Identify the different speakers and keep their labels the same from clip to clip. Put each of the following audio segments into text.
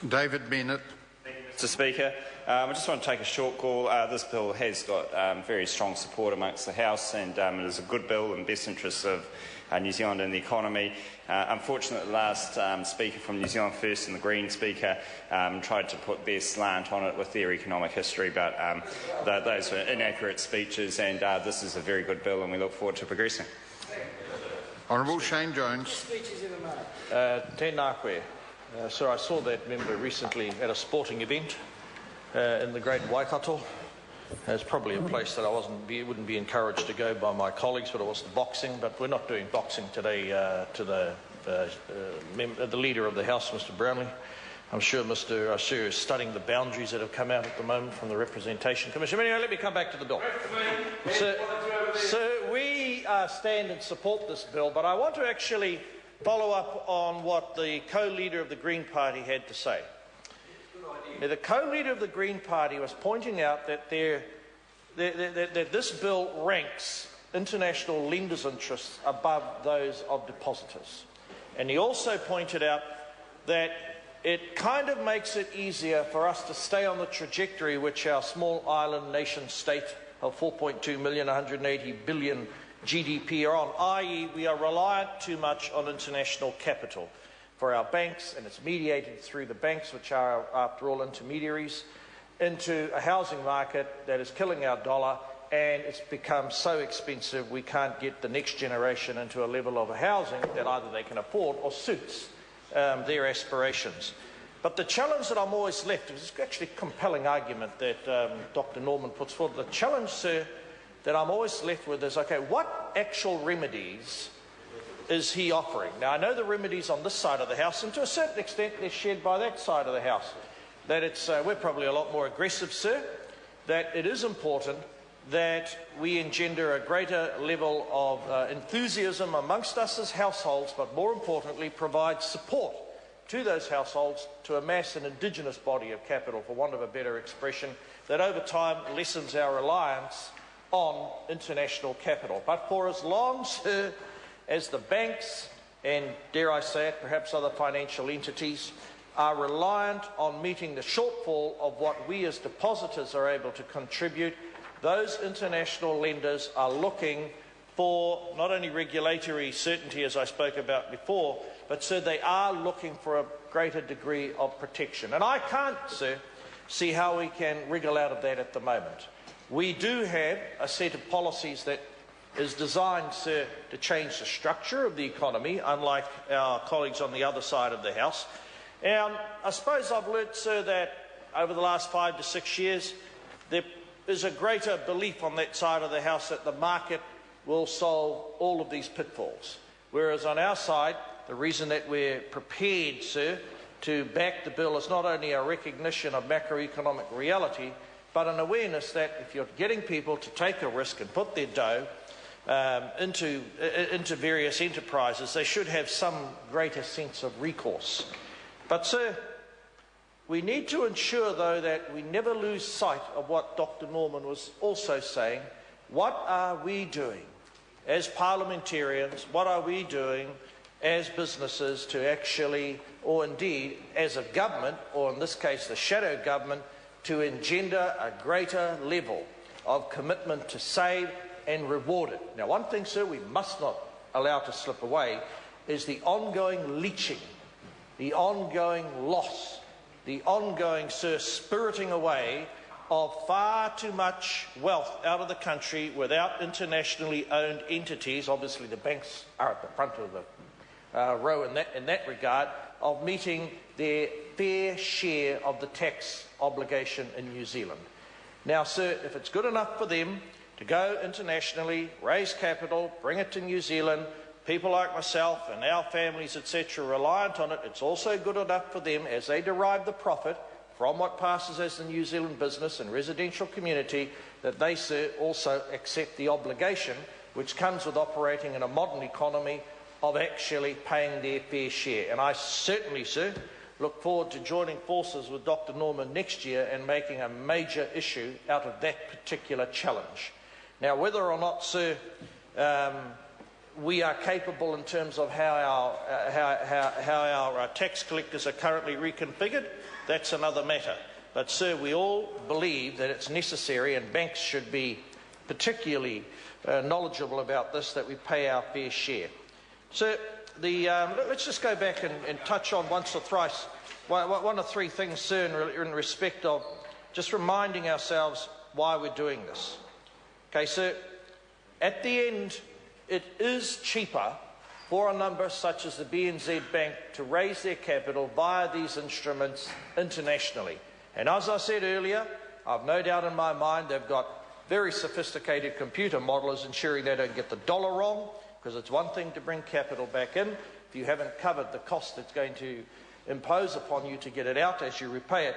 Speaker 1: David Bennett.
Speaker 2: Mr Speaker, I just want to take a short call. This bill has got very strong support amongst the House, and it is a good bill in the best interests of New Zealand and the economy. Unfortunately, the last speaker from New Zealand First and the Green speaker tried to put their slant on it with their economic history, but those were inaccurate speeches, and this is a very good bill, and we look forward to progressing.
Speaker 1: Honourable Shane Jones.
Speaker 3: Tēnā koe. Sir, I saw that member recently at a sporting event in the Great Waikato. It's probably a place that I wouldn't be encouraged to go by my colleagues, but it was the boxing. But we're not doing boxing today to the Leader of the House, Mr Brownlee. I'm sure Mr Asher is studying the boundaries that have come out at the moment from the Representation Commission. But anyway, let me come back to the bill. So we stand and support this bill, but I want to actually follow up on what the co-leader of the Green Party had to say. Now, the co-leader of the Green Party was pointing out that this bill ranks international lenders' interests above those of depositors. And he also pointed out that it kind of makes it easier for us to stay on the trajectory which our small island nation state of 4.2 million, 180 billion GDP are on, i.e. we are reliant too much on international capital for our banks, and it's mediated through the banks, which are, after all, intermediaries, into a housing market that is killing our dollar, and it's become so expensive we can't get the next generation into a level of housing that either they can afford or suits their aspirations. But the challenge that I'm always left with is actually a compelling argument that Dr Norman puts forward. The challenge, sir, that I'm always left with is, okay, what actual remedies is he offering? Now, I know the remedies on this side of the House, and to a certain extent they're shared by that side of the House. That we're probably a lot more aggressive, sir, that it is important that we engender a greater level of enthusiasm amongst us as households, but more importantly provide support to those households to amass an indigenous body of capital, for want of a better expression, that over time lessens our reliance on international capital. But for as long, sir, as the banks and, dare I say it, perhaps other financial entities are reliant on meeting the shortfall of what we as depositors are able to contribute, those international lenders are looking for not only regulatory certainty, as I spoke about before, but, sir, they are looking for a greater degree of protection. And I can't, sir, see how we can wriggle out of that at the moment. We do have a set of policies that is designed, sir, to change the structure of the economy, unlike our colleagues on the other side of the House. And I suppose I've learnt, sir, that over the last 5 to 6 years, there is a greater belief on that side of the House that the market will solve all of these pitfalls. Whereas on our side, the reason that we're prepared, sir, to back the bill is not only a recognition of macroeconomic reality, but an awareness that if you're getting people to take a risk and put their dough into various enterprises, they should have some greater sense of recourse. But, sir, we need to ensure, though, that we never lose sight of what Dr Norman was also saying. What are we doing as parliamentarians? What are we doing as businesses to actually, or indeed as a government, or in this case the shadow government, to engender a greater level of commitment to save and reward it? Now, one thing, sir, we must not allow to slip away is the ongoing leaching, the ongoing loss, the ongoing, sir, spiriting away of far too much wealth out of the country without internationally owned entities. Obviously, the banks are at the front of the row in that regard, of meeting their fair share of the tax obligation in New Zealand. Now, sir, if it's good enough for them to go internationally, raise capital, bring it to New Zealand, people like myself and our families, etc., reliant on it, it's also good enough for them, as they derive the profit from what passes as the New Zealand business and residential community, that they, sir, also accept the obligation which comes with operating in a modern economy of actually paying their fair share. And I certainly, sir, look forward to joining forces with Dr Norman next year and making a major issue out of that particular challenge. Now, whether or not, sir, we are capable in terms of how our tax collectors are currently reconfigured, that's another matter. But, sir, we all believe that it's necessary, and banks should be particularly knowledgeable about this, that we pay our fair share. Sir, let's just go back and touch on once or thrice one of three things, sir, in respect of just reminding ourselves why we're doing this. Okay, sir, at the end, it is cheaper for a number such as the BNZ Bank to raise their capital via these instruments internationally. And as I said earlier, I've no doubt in my mind they've got very sophisticated computer modelers ensuring they don't get the dollar wrong, because it's one thing to bring capital back in if you haven't covered the cost it's going to impose upon you to get it out as you repay it.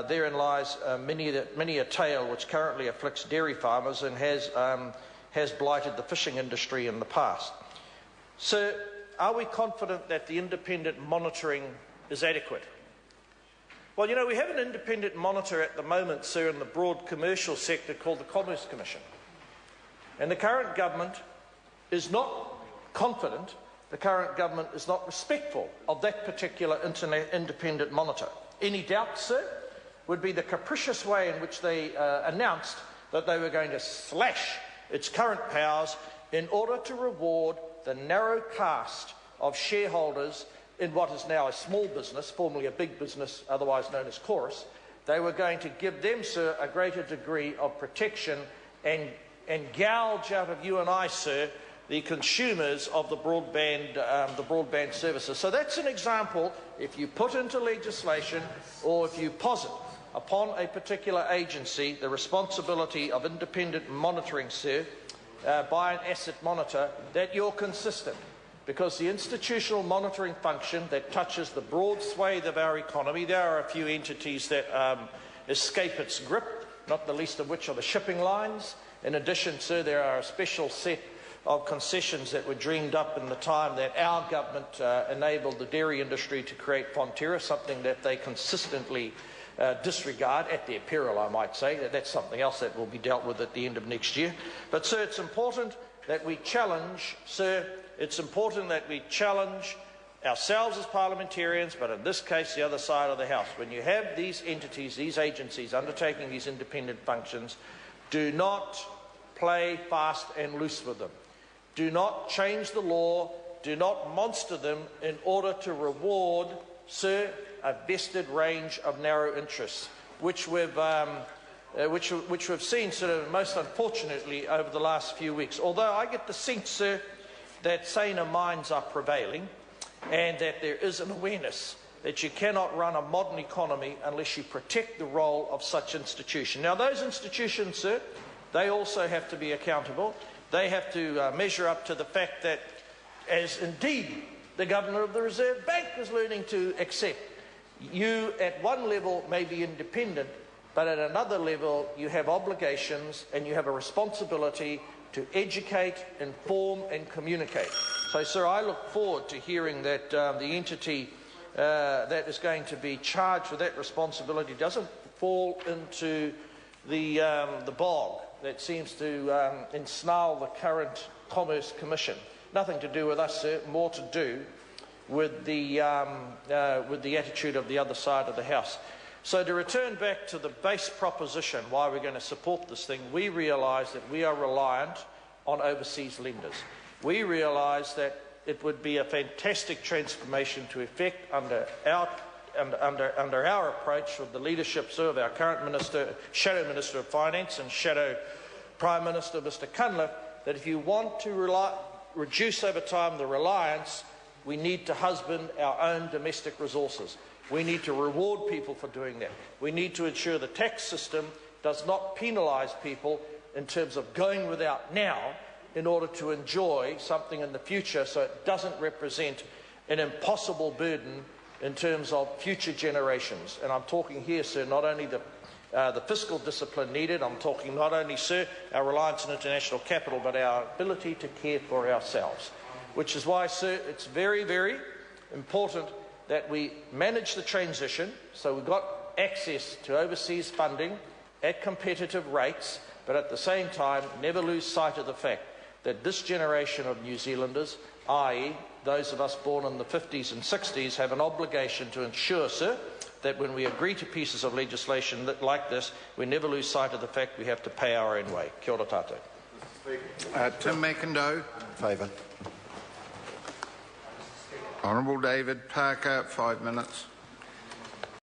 Speaker 3: Therein lies many a tale which currently afflicts dairy farmers and has blighted the fishing industry in the past. So, are we confident that the independent monitoring is adequate? Well, you know, we have an independent monitor at the moment, sir, in the broad commercial sector called the Commerce Commission. And the current government is not confident, the current government is not respectful of that particular independent monitor. Any doubt, sir, would be the capricious way in which they announced that they were going to slash its current powers in order to reward the narrow caste of shareholders in what is now a small business, formerly a big business, otherwise known as Chorus. They were going to give them, sir, a greater degree of protection and gouge out of you and I, sir, the consumers of the broadband services. So that's an example. If you put into legislation or if you posit upon a particular agency the responsibility of independent monitoring, sir, by an asset monitor, that you're consistent. Because the institutional monitoring function that touches the broad swathe of our economy, there are a few entities that escape its grip, not the least of which are the shipping lines. In addition, sir, there are a special set of concessions that were dreamed up in the time that our government enabled the dairy industry to create Fonterra, something that they consistently disregard, at their peril, I might say. That's something else that will be dealt with at the end of next year. But, sir, it's important that we challenge, sir, it's important that we challenge ourselves as parliamentarians, but in this case the other side of the House. When you have these entities, these agencies undertaking these independent functions, do not play fast and loose with them. Do not change the law, do not monster them in order to reward, sir, a vested range of narrow interests, which we've seen sort of most unfortunately over the last few weeks. Although I get the sense, sir, that saner minds are prevailing and that there is an awareness that you cannot run a modern economy unless you protect the role of such institutions. Now, those institutions, sir, they also have to be accountable. They have to measure up to the fact that, as indeed the Governor of the Reserve Bank is learning to accept, you at one level may be independent, but at another level you have obligations and you have a responsibility to educate, inform and communicate. So, sir, I look forward to hearing that the entity that is going to be charged with that responsibility doesn't fall into the bog that seems to ensnarl the current Commerce Commission. Nothing to do with us, sir, more to do with the attitude of the other side of the House. So to return back to the base proposition why we're going to support this thing, we realise that we are reliant on overseas lenders. We realise that it would be a fantastic transformation to effect under our approach with the leadership, sir, of our current Minister, Shadow Minister of Finance and Shadow Prime Minister, Mr Cunliffe, that if you want to reduce over time the reliance, we need to husband our own domestic resources. We need to reward people for doing that. We need to ensure the tax system does not penalise people in terms of going without now in order to enjoy something in the future, so it doesn't represent an impossible burden in terms of future generations. And I'm talking here, sir, not only the fiscal discipline needed, I'm talking not only, sir, our reliance on international capital, but our ability to care for ourselves. Which is why, sir, it's very, very important that we manage the transition so we've got access to overseas funding at competitive rates, but at the same time never lose sight of the fact that this generation of New Zealanders, i.e. those of us born in the 50s and 60s, have an obligation to ensure, sir, that when we agree to pieces of legislation like this, we never lose sight of the fact we have to pay our own way. Kia ora tātou.
Speaker 1: Tim McIndoe.
Speaker 4: Favour.
Speaker 1: Honourable David Parker, 5 minutes.